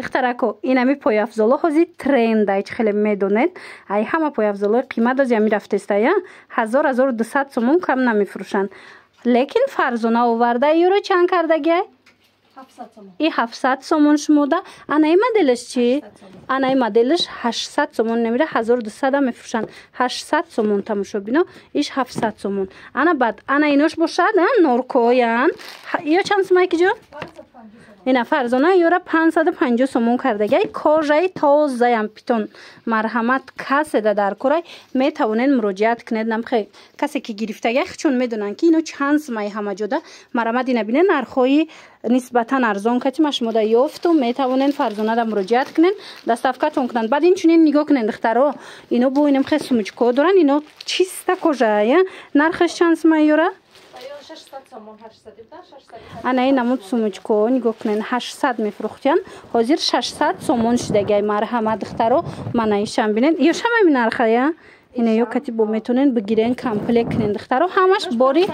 духтарако инами пойафзоло ҳозир трендай чӣ хеле медонед. Ай ҳама пойафзолои қимат аз ями рафтеста я 1200 сомон кам намефурӯшанд. Лекин Фарзона оварда юро чанд кардагия? 700 сомон. И 700 сомон шумода. Анаи моделиш чи? Анаи моделиш 800 сомон намира 1200 да мефурӯшанд. 800 сомон тамошо бино. Иш 700 сомон. Ана бад ана инош бошад, норкоян. Ё чанд сомон киҷо? Ина Фарзона юра 550 сомон кардагай. Кожаи тозаям питон марҳамат каседа дар корай метавонед муроҷиат кунед. Намхе касе ки гирифтагай чун медонанд ки ино чанд сомаи ҳама ҷода марҳамат ина бинед нархҳои нисбатан арзон кати ма шумода ёфту метавонед Фарзонада муроҷиат кунед, доставкатон кунанд. Баъд инчунин нигоҳ кунед духтаро, ино бо инам хе сумочко доранд, ино чиста кожа я. Нархаш чанд сомаи юра? 600 сомон, 800 ана ин намуд сумочко нигоҳ кунед 800 мефурӯхтиян. Ҳозир 600 сомон шидагай марҳамат духтаро манаишам бинед. Ё шамаи нархая ина ё кати бо метонен бигирен комплект кунед духтаро. Ҳамаш бори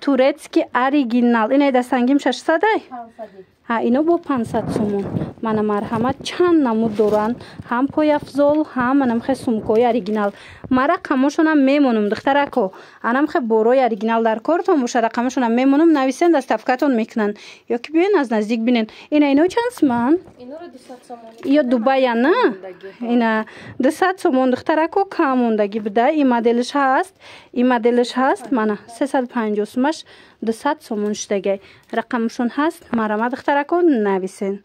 турецки оригинал. Ина дастангим 600 ай? 500. ҳа ино бо 500 сомон. Мана марҳамат чанд намуд доранд. Ҳам пойафзол, ҳам анамхе сумкои оригинал. Ма рақамошонам мемонам духтарако. Анамхе борои оригинал дар кортон боша рақамошонам мемонам нависен доставкатон мекунанд. Ё ки биён аз наздик бинен. Ина ино чанд сомон? Иноро 200 сомон. Ё Дубая на? Ина 200 сомон духтарако кам мондаги буда. И моделиш ҳаст. И моделиш ҳаст. Мана 350 сомаш 200 сомон шидагай. Рақамшон ҳаст. Марҳамат духтарако нависен.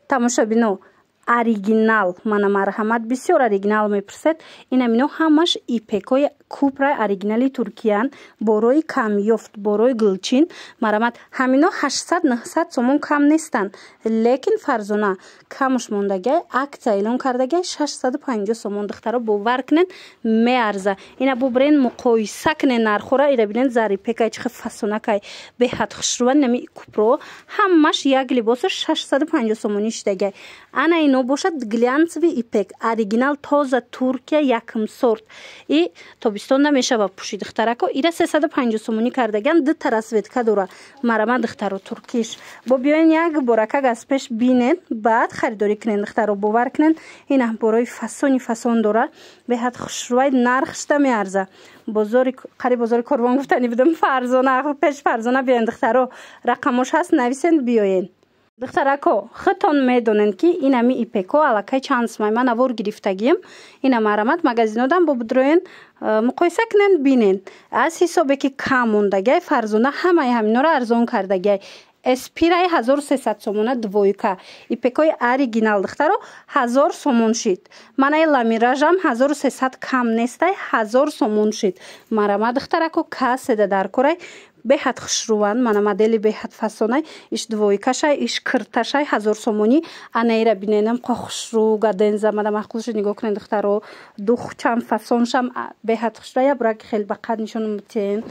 Тамоша бино оригинал. Мана марҳамат бисёр оригинал мепурсед. Ина мино ҳамаш ипекои купра оригинали Туркиян. Борои камёфт, борои гулчин. Марҳамат ҳамино 800-900 сомон кам нестанд. Лекин Фарзона камуш мондагай акция эълон кардагай 650 сомон духтаро бовар кунед меарза. Ина бо бирен муқоиса кунед нархора. Ира бинед зари пекай чихе фасонакай беҳад хушруван нами купро ҳамаш як либоса 650 сомони шидагай. Ана ино бошад глянцеви ипек оригинал тоза Туркия якм сорт. И тобистонда мешава пушид духтарако. Ира 350 сомони кардаган ду тарасветка дора. Марама духтаро туркиш. Бо биёин як борака аз пеш бинед, баъд харидорӣ кунед духтаро бовар кунед. Ина борои фасон дора. Беҳад хушрувай нархшда меарза. Бозори қариб бозори Корбон гуфтани будам Фарзона пеш Фарзона биёин духтаро рақамош ҳаст нависен биёен. Духтарако хитон медонен ки инами ипеко аллакай чанд сомай ман авор гирифтагим. Ина марҳамат магазинодам бо бидроен муқоиса кунен бинен. Аз ҳисобе ки кам мондагай Фарзона ҳамаи ҳаминора арзон кардагай. Эспираи 1300 сомона двойка. Ипекои оригинал духтаро 1000 сомон шид. Манаи ламиражам 1300 кам нестай 1000 сомон шид. Марҳамат духтарако каседа дар корай беҳад хушруван. Мана модели беҳад фасонай иш двойкашай иш кирташай 1000 сомони. Анаира биненам қа хушру гаденза мада махқулш нигоҳ кунед духтаро духчам фасоншам беҳад хушрая бурак хел ба қад нишон мутен.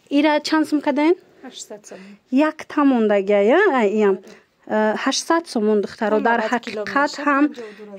Ира чанд сом каден? 800 сомон. Як тамондагая аям 800 сомон духтаро дар ҳақиқат ҳам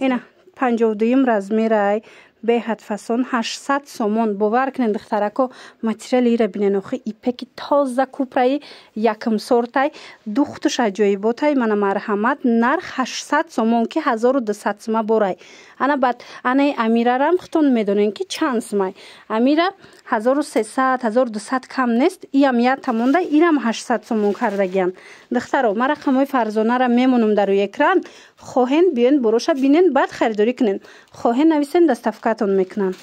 ина 52 размерай беҳад фасон 800 сомон бовар кунед духтарако. материали ира бинен охи ипеки тоза купраи якм сортай духтуш аҷоиботай. Мана марҳамат нарх 800 сомон ки 1200 сома борай. ана бад анаи амирарам хутон медонен ки чанд сомай. Амира 1300 1200 кам нест. Иам як тамонда ирам 800 сомон кардагиам. духтаро ма рақамои Фарзонара мемонам дар рӯи экран. хоҳен биён бороша бинен баъд харидорӣ кунен. хоҳен нависен доставкатон мекунанд.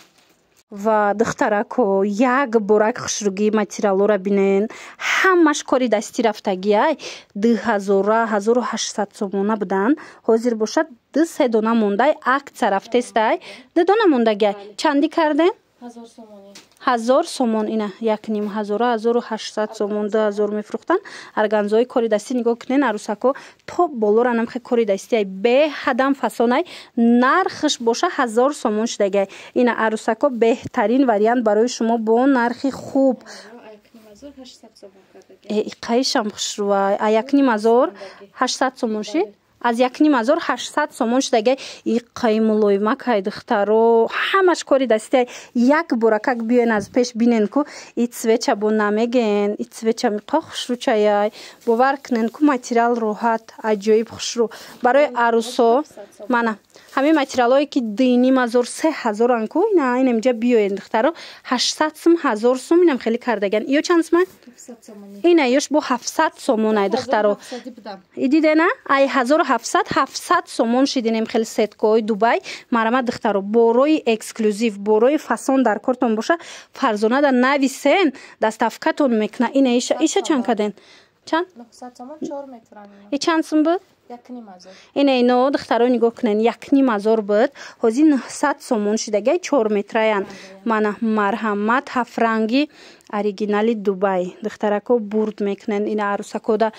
ва духтарако як борак хушругии материалора бинен. ҳамаш кори дастӣ рафтагиай 2000 1800 сомона будан. ҳозир бошад 2 дона мондай акция рафтестай 2 дона мондагиай. чанди карден? 1000 сомони. 1000 сомон ина як ним 1000 1800 сомон 2000 мефурӯхтан. арганзои кори дастӣ нигоҳ кунен арусако то болора намхе кори дастиай беҳадам фасонай нархш боша 1000 сомон шидагай. ина арусако беҳтарин вариант барои шумо бо нархи хуб. Қайшам хушрувай. 1800 800 сомон шид. از 1800 сомон шудаги и қаймулойма кай духтаро ҳамаш кори дасти як буракак биён аз пеш бинен ку и цвеча бу намеген и цвеча миқо хушручаяй бовар кунен ку материал роҳат аҷоиб хушру барои арусо мана ҳамин материалое ки 2500 анку ина инамҷа биёен духтаро 800 сум 1000 сум инам хеле кардаган ё чанд сум ина ёш бо 700 сомон ай духтаро идидена ай 1700 сомон шидинем хеле сеткои дубай марама духтаро борои эксклюзив борои фасон дар кортон боша фарзона да нависен доставкатон мекна ина иша чанд каден чанд 900 сомон 4 метр и чанд сум буд якнимазор ина ино духтаро нигоҳ кунен 1,000 буд ҳозир 900 сомон шидагай 4 метраян мана марҳамат ҳафранги оригинали дубай духтарако бурд мекунен ина арусакода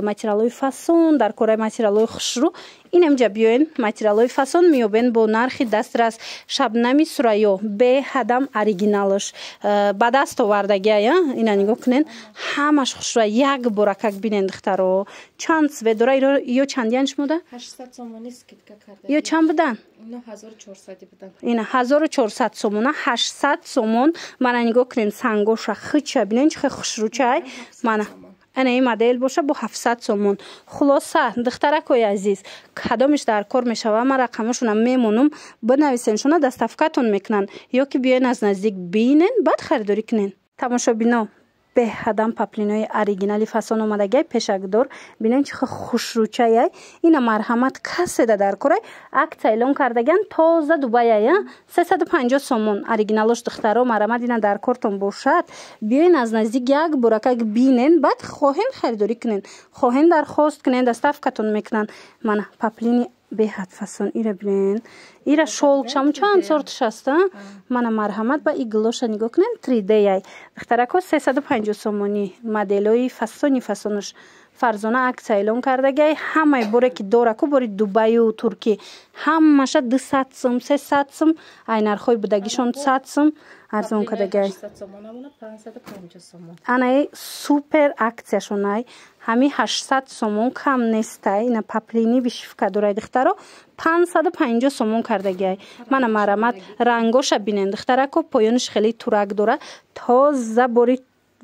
материалои фасон дар кораи материалои хушрӯ инамҷа биёен материалои фасон меёбен бо нархи дастрас шабнами сурайё беҳадам оригиналаш ба даст овардагия ина нигоҳ кунен ҳамаш хушрӯ як буракак бинен духтаро чанд све дора ё чандиян шумода 800 сомони скидка карда ё чанд будан ино 1400 будан ина 1400 сомона 800 сомон мана нигоҳ кунен сангоша хича бинен чихе хушрӯчай мана ана ин модель боша бо 700 сомон хулоса духтаракои азиз кадомиш дар кор мешава ман рақамашона мемонум бинависен шуна доставкатон мекунан ё ки биёен аз наздик бинен баъд харидорӣ кунен тамошобино беҳадам паплинои оригинали фасон омадагай пешакдор бинен чихе хушрӯчаяй ина марҳамат каседа дар корай акция эълон кардаган тоза дубаяя 350 сомон оригиналош духтаро марҳамат ина дар кортон бошад биёен аз наздик як буракак бинен баъд хоҳен харидорӣ кунен хоҳен дархост кунен доставкатон мекунан мана паплини беҳад фасон ира бинен ира шолчам чанд сорташ аст мана марҳамат ба иглоша нигоҳ кунен 3D яй духтарако 350 сомони моделои фасонаш фарзона акция эълон кардагай ҳамаи боре ки дораку бори дубаю туркӣ ҳамаша 200 сум 300 сум ай нархҳои будагишон 100 сум арзон кардагай анаи супер акцияшонай ҳами 800 сомон кам нестай ина паплини вишивка дорай духтаро 550 сомон кардагай мана марҳамат рангоша бинен духтарако поёниш хеле турак дора тоза бори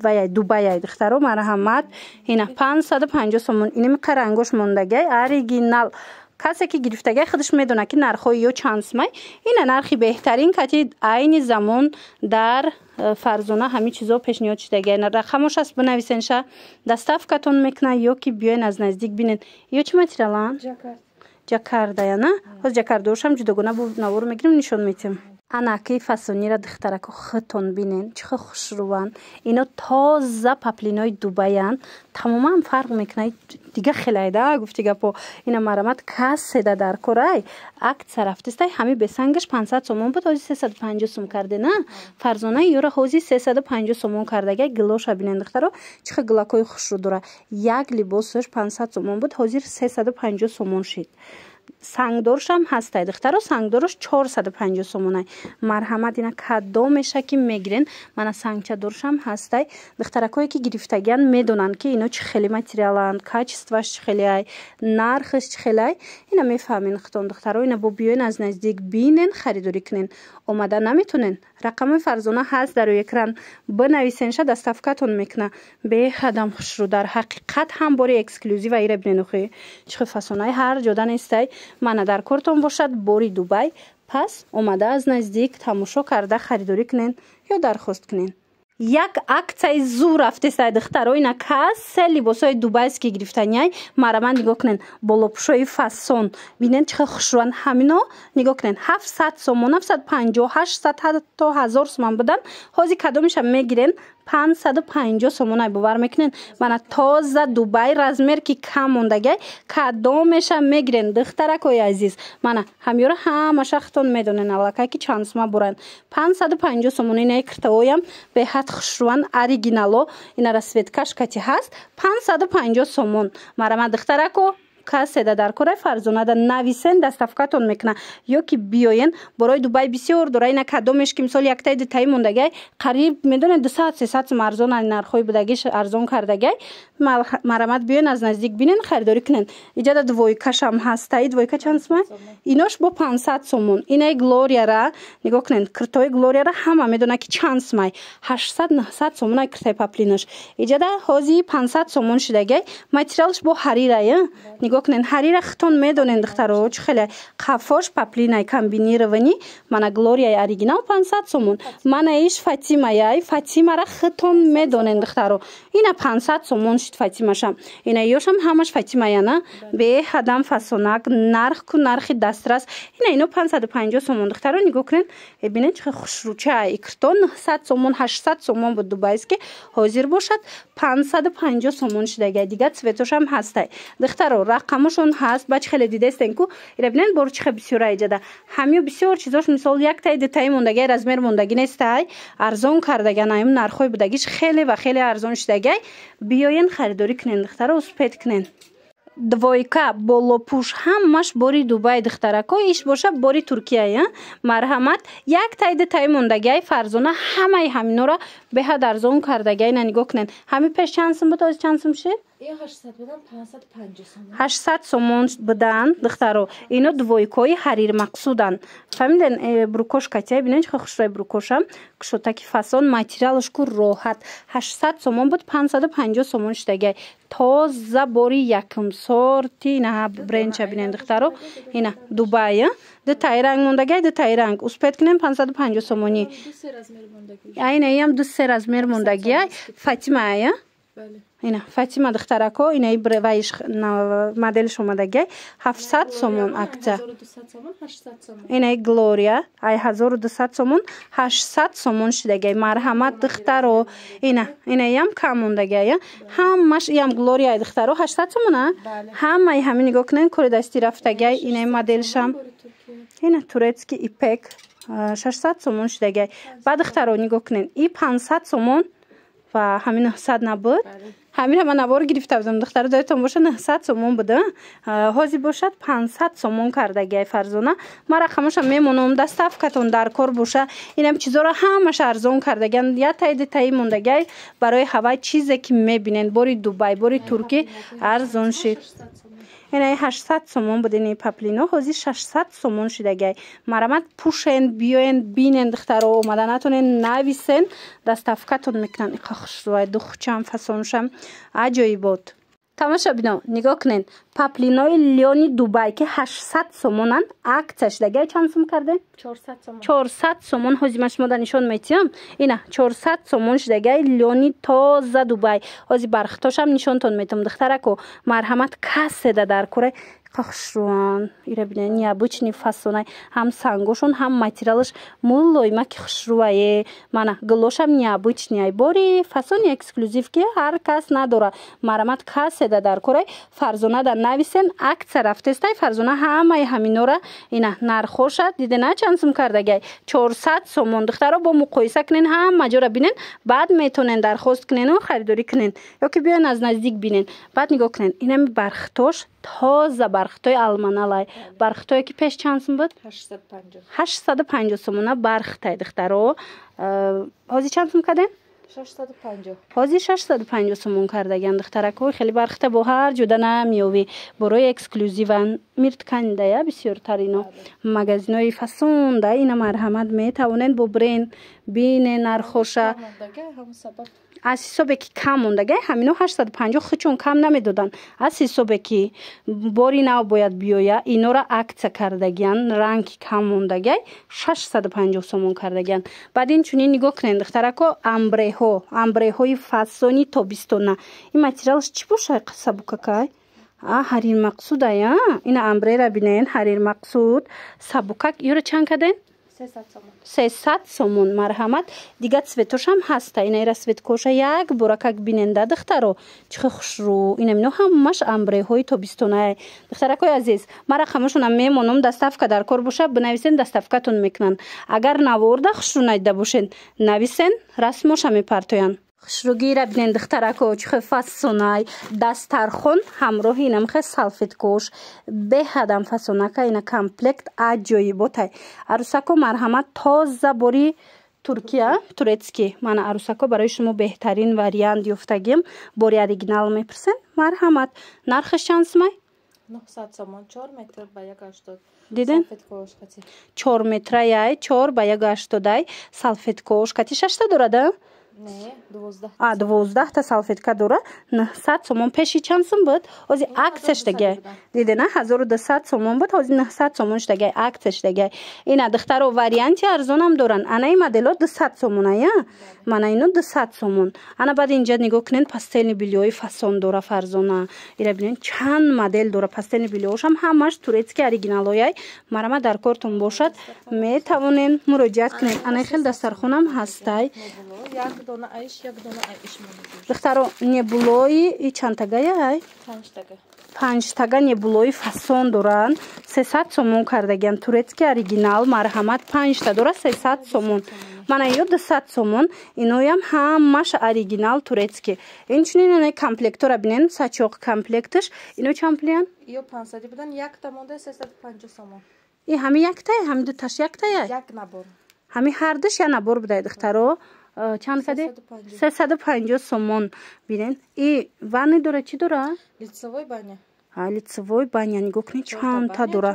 ваяй дубаяй духтаро марҳамат ина 550 сомон инамиқа рангош мондагай оригинал касе ки гирифтагай худаш медона ки нархҳои ё чанд сумай ина нархи беҳтарин кати айни замон дар фарзона ҳамин чизо пешниҳод шудагай рақамош аст бинависенша доставкатон мекуна ё ки биёен аз наздик бинен ё чӣ материалан ҷакардая на ҳоз ҷакардошам ҷудогона бо навору мегирем нишон метем анаки фасонира духтарако хитон бинен чихе хушрӯван ино тоза паплинои дубаян тамоман фарқ мекунад дига хелайда гуфти гапо ина марҳамат каседа дар корай акция рафтистай ҳами бесангаш 500 сомон буд ҳози 350 сум карде на фарзонаи ёра ҳози 350 сомон кардагай гилоша бинен духтаро чихе гилакои хушрӯ дора як либосаш 500 сомон буд ҳозир 350 сомон шид сангдоршам ҳастай духтаро сангдорош 450 сомонай марҳамат ина кадомеша ки мегирен мана сангчадоршам ҳастай духтаракое ки гирифтагиан медонанд ки ино чӣ хеле материаланд качестваш чӣ хелеай нархаш чӣ хелеай ина мефаҳмен хитон духтаро ина бо биёен аз наздик бинен харидорӣ кунен омада наметонен рақамои фарзона ҳаст дар экран бинависенша доставкатон мекуна беҳадам хушрӯ дар ҳақиқат ҳам бори эксклюзива ира бинен охи чихе фасонаи ҳар ҷода нестай мана дар кортон бошад бори дубай пас омада аз наздик тамошо карда харидорӣ кунен ё дархост кунен як акцияи зур рафтестай духтаро ина касе либосои дубайс ки гирифтанияй марҳамат нигоҳ кунен болопӯшои фасон бинен чихе хушрӯванд ҳамино нигоҳ кунен 700 сомон 750 800 ҳатто 1000 сомон будан ҳозир кадомиша мегирен 550 сомонай бовар мекунен мана тоза дубай размер ки кам мондагай кадомеша мегирен духтаракои азиз мана ҳамёра ҳамаша хитон медонен аллакай ки чанд сума буранд 550 сомон инаи киртаоям беҳад хушрӯванд оригинало ина расветкаш кати ҳаст 550 сомон марҳамат духтарако каседа дар кораи Фарзона да нависен дастафкатон мекуна ё ки биёен борои Дубай бисёр дора ина кадомеш ки мисол яктаи дитаи мондагай қариб медонед 200-300 сум арзон нархои будагиш арзон кардагай марҳамат биёен аз наздик бинен харидорӣ кунен. Иҷада двойкашам ҳастаи двойка чанд сум инош бо 500 сомон. Инаи Глорияра нигоҳ кунен киртои Глорияра ҳама медонад ки чанд сумай 800-900 сомон ай киртаи паплинош. Иҷада ҳози 500 сомон шидагай материалш бо ҳарира нигоҳ кунен ҳарира хитон медонен духтаро чӣ хеле қафош паплинай комбинированӣ мана Глорияи оригинал 500 сомон манаиш Фатимаяй Фатимара хитон медонен духтаро ина 500 сомон шид Фатимашам ина ёшам ҳамаш Фатимаяна бе ҳадам фасонак нархку нархи дастрас ина ино 550 сомон духтаро нигоҳ кунен бинен чӣ хушрӯча икртон 900 сомон 800 сомон буд Дубайс ки ҳозир бошад 550 сомон шидагай дига цветошам ҳастай духтаро рақамашон ҳаст бач хеле дидестен ку ира бинен бор чӣ бисёра иҷада ҳамё бисёр чизош мисол яктаи детаи мондагай размер мондагӣ нестай арзон кардаган аим нархои будагиш хеле ва хеле арзон шидагай биёен харидорӣ кунен духтаро успед кунен. Двойка болопуш ҳамаш бори Дубай духтарако иш боша бори Туркия марҳамат яктаи детаи мондагай Фарзона ҳамаи ҳаминора беҳад арзон кардагай на нигоҳ кунен ҳами пеш чанд сум буд оз чанд сум шид 800 сомон будан духтаро ино двойкои ҳарир мақсудан фаҳмиден брукошкатия бинен чӣ хушрӯи брукошам кушотаки фасон материалашку роҳат 800 сомон буд 550 сомон шидагай тоза бори якум сорти ина бренча бинен духтаро ина Дубай детаи ранг мондагай детаи ранг успед кунем 550 сомони айна иам 2 размер мондагия Фатимая ина Фатима духтарако инаи бреваиш моделиш омадагай 700 сомон акция инаи Глория ай 1200 сомон 800 сомон шидагай марҳамат духтаро ина инаиам кам мондагай ҳамаш иам Глория духтаро 800 сомона ҳамаи ҳами нигоҳ кунен кори дастӣ рафтагай инаи моделишам ина турецки ипек 600 сомон шидагай ба духтаро нигоҳ кунен и 500 сомон ва ҳамин 900 набуд ҳамин ҳама навор гирифта будам духтаро доятон боша 900 сомон буда ҳозир бошад 500 сомон кардагай Фарзона ма рақамаша мемонам доставкатон дар кор боша инам чизора ҳамаш арзон кардаган ятай детаи мондагай барои ҳавай чизе ки мебинен бори Дубай бори Туркия арзон шид инаи 800 сомон буд ини паплино ҳозир 600 сомон шидагай марҳамат пушен биёен бинен духтаро омада натонен нависен доставкатон мекунан иқа хушрӯай духчам фасоншам аҷоибот тамоша бино нигоҳ кунен паплинои лёни Дубай ки 800 сомонан акция шидагай чанд сум кардем 400 сомон ҳозир ман шумода нишон метиҳам ина 400 сомон шидагай лёни тоза Дубай ҳозир бархитошам нишонтон метам духтарако марҳамат каседа дар кора хушрӯан ира бинен необычный фасонай ҳам сангошон ҳам материалаш мулоима ки хушрӯае мана глошам необычный бори фасони эксклюзив ки ҳар кас надора марҳамат каседа дар кораи Фарзона да нависен акция рафтестай Фарзона ҳамаи ҳаминора ина нархоша дидена чанд сум кардагай 400 сомон духтаро бо муқоиса кунен ҳама ҷора бинен баъд метонен дархост кунену харидорӣ кунен ёки биёен аз наздик бинен баъд нигоҳ кунен инами бархитош тоза бархитои алманалай бархитое ки пеш чанд сум буд 850 сомона бархитай духтаро ҳозир чанд сум кардем 650 ҳозир 650 сомон кардаган духтарако хеле бархита бо ҳар ҷода намеёвӣ борои эксклюзиван мирткандая бисёртарино магазинои фасонда ина марҳамат метавонен бо бренд бине нархоша аз ҳисобе ки кам мондагай ҳамино 850 хичон кам намедодан аз ҳисобе ки бори нав бояд биёя инора акция кардагиян ранги кам мондагай 650 сомон кардагиян баъд инчунин нигоҳ кунен духтарако амбреҳои фасони тобистона ин материалш чӣ боша сабукакай ҳарир мақсудая ина амбрера бинен ҳарир мақсуд сабукак ёра чанд карден 300 сомон марҳамат дига цветошам ҳаста ина ира цветкоша як боракак биненда духтаро чихе хушрӯ инамино ҳамаш амбреҳои тобистонае духтаракои азиз ма рақамашонам мемонам доставка дар кор боша бинависен доставкатон мекунанд агар наворда хушрӯ надида бошен нависен расмоша мепартоянд خشروگیره بینن دخترکو چخ فسونای دسترخون همراه اینم خ سالفتکوش به هدم فسونکا اینا کامپلکت اجایی بوتای عروسکو مرحمت تازه بوری ترکیه تورецکی من عروسکو برای شما بهترین وریانت یافتگیم بوری اوریجینال میپرسن مرحمت نرخش چند می 900 сомон 4 метр ба 180 دیدن салфеткаош қати 4 метр яй 4 ба 180 салфеткош қати 6 та дорада не 12 12 та салфетка дора 900 сомон пеши чанд сум буд ози аксеш деге диде на 1200 сомон буд ози 900 сомонш деге аксеш деге ина духтаро варианти арзонам доран ана ин модело 200 сомон ая мана ино 200 сомон ана баъд инҷа нигоҳ кунед пастелни билёи фасон дора фарзона ира бинед чанд модел дора пастелни билёшам ҳамаш турецки оригиналояй марама дар кортон бошад метавонен муроҷиат кунед ана хел дастархонам ҳастай дона айш як дона айш монад духтаро небулои и чанд тагая 5 тага 5 тага небулои фасон доран 300 сомон кардагиам турецки оригинал марҳамат 5 та дора 300 сомон мана ё 200 сомон иноям ҳамаш оригинал турецки инчунин ана комплектора бинен сачоқ комплекташ ино чанд пулиян ё 500 будан якта монда 350 сомон и ҳами яктая ҳами дуташ яктая як набор ҳами ҳардаш я набор будай духтаро чанд каде 350 сомон бинен и ванни дора чӣ дора лицевой баня лицевой баня нигоҳ кунед чанд та дора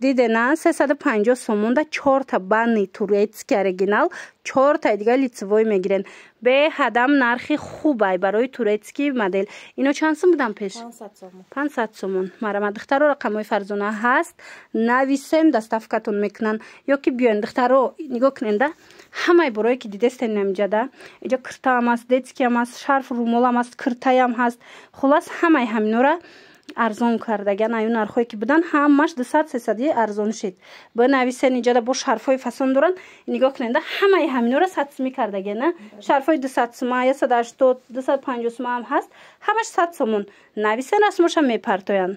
диде на 350 сомон да 4 та банни турецки оригинал 4 та дига лицевой мегирен бе ҳадам нархи хубай барои турецки модел ино чанд сум будам пеш 500 сомон марама духтаро рақамои фарзона ҳаст нависен доставкатон мекунан ё ки биёен духтаро нигоҳ куненда ҳамаи борое ки дидестен намҷада иҷа киртаам аст детскиам аст шарф румолам аст киртаям ҳаст хулас ҳамаи ҳаминора арзон кардаган аю нархое ки будан ҳамаш 200-300 арзон шид бинависен иҷада бо шарфҳои фасон доран нигоҳ куненда ҳамаи ҳаминора 100 сумӣ кардагана шарфҳои 200 сума 180 250 сума ҳам ҳаст ҳамаш 100 сомон нависен расмоша мепартоянд